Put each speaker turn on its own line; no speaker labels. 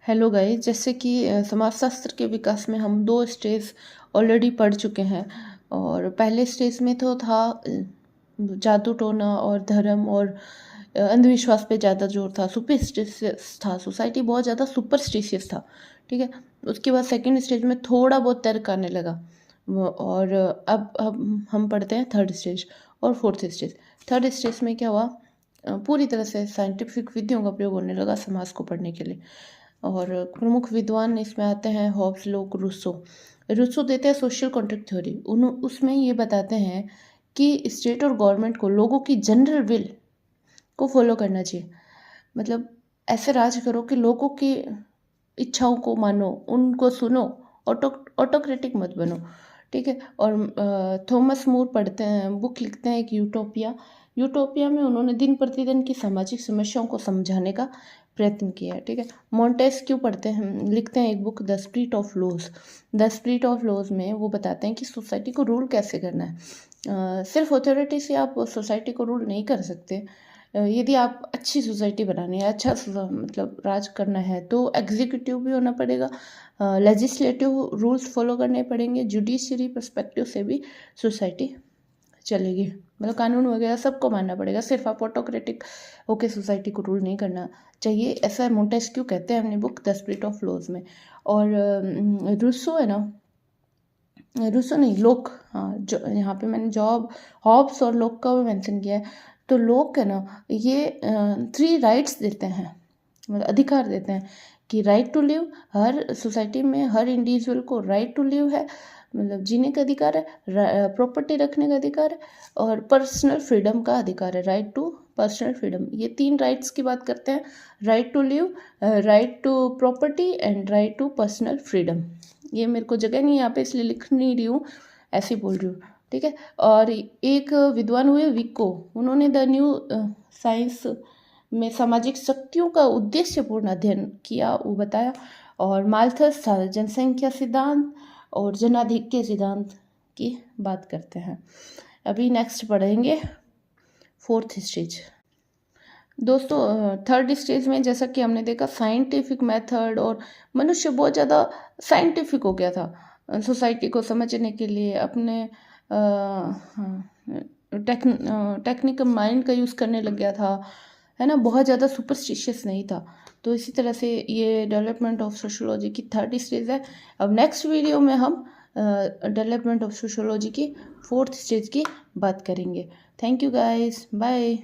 Hello guys, जैसे कि समाजशास्त्र के विकास में हम दो स्टेज ऑलरेडी पढ़ चुके हैं। और पहले स्टेज में तो था जादू टोना और धर्म और अंधविश्वास पे ज़्यादा जोर था, सुपरस्टिशियस था, सोसाइटी बहुत ज़्यादा सुपरस्टिशियस था। ठीक है। उसके बाद सेकंड स्टेज में थोड़ा बहुत तर्क आने लगा। और अब हम पढ़ते हैं थर्ड स्टेज और फोर्थ स्टेज। थर्ड स्टेज में क्या हुआ, पूरी तरह से साइंटिफिक विधियों का प्रयोग होने लगा समाज को पढ़ने के लिए। और प्रमुख विद्वान इसमें आते हैं हॉब्स, लोक, रूसो। रूसो देते हैं सोशल कॉन्ट्रैक्ट थ्योरी। उसमें ये बताते हैं कि स्टेट और गवर्नमेंट को लोगों की जनरल विल को फॉलो करना चाहिए। मतलब ऐसे राज करो कि लोगों की इच्छाओं को मानो, उनको सुनो, ऑटोक्रेटिक मत बनो। ठीक है। और थॉमस मूर पढ़ते हैं, बुक लिखते हैं एक यूटोपिया। यूटोपिया में उन्होंने दिन प्रतिदिन की सामाजिक समस्याओं को समझाने का प्रयत्न किया है। ठीक है। मॉन्टेस्क्यू पढ़ते हैं, लिखते हैं एक book the spirit of laws. The spirit of laws में वो बताते हैं कि सोसाइटी को रूल कैसे करना है। सिर्फ अथॉरिटी से आप सोसाइटी को रूल नहीं कर सकते। यदि आप अच्छी सोसाइटी बनानी है, अच्छा मतलब राज करना है, तो एग्जीक्यूटिव भी होना पड़ेगा, लेजिस्लेटिव रूल्स फॉलो करने पड़ेंगे, जुडिशरी पर्सपेक्टिव से भी सोसाइटी चलेगी। मतलब कानून वगैरह सबको मानना पड़ेगा, सिर्फ आप ऑटोक्रेटिक होके सोसाइटी को रूल नहीं करना चाहिए, ऐसा मोंटेस्क्यू कहते हैं अपनी book the spirit of laws में। और रूसो है ना, रूसो नहीं, लोक। हाँ, जो यहाँ पे मैंने जॉब हॉब्स और लोक का भी मेंशन किया है। तो लोक है ना, ये 3 राइट्स देते हैं, मतलब अधिकार देते हैं कि राइट टू लिव। हर सोसाइटी में हर इंडिविजुअल को राइट टू लिव है, मतलब जीने का अधिकार है, प्रॉपर्टी रखने का अधिकार है, और पर्सनल फ्रीडम का अधिकार है, राइट टू पर्सनल फ्रीडम। ये 3 राइट्स की बात करते हैं, right to live, right to property and right to personal freedom. ये मेरे को जगह नहीं यहाँ पे, इसलिए लिख नहीं रही हूँ, ऐसे ही बोल रही हूँ। ठीक है। और एक विद्वान हुए विको, उन्होंने द न्यू साइंस में सामाजिक शक्तियों का उद्देश्यपूर्ण अध्ययन किया, वो बताया। और माल्थस था जनसंख्या सिद्धांत और जनाधिक्य सिद्धांत की बात करते हैं। अभी नेक्स्ट पढ़ेंगे फोर्थ स्टेज। दोस्तों, थर्ड स्टेज में जैसा कि हमने देखा साइंटिफिक मेथड, और मनुष्य बहुत ज़्यादा साइंटिफिक हो गया था सोसाइटी को समझने के लिए, अपने टेक्निकल माइंड का यूज़ करने लग गया था, है ना, बहुत ज़्यादा सुपरस्टिशियस नहीं था। तो इसी तरह से ये डेवलपमेंट ऑफ सोशोलॉजी की थर्ड स्टेज है। अब नेक्स्ट वीडियो में हम डेवलपमेंट ऑफ सोशोलॉजी की फोर्थ स्टेज की बात करेंगे। Thank you guys, bye.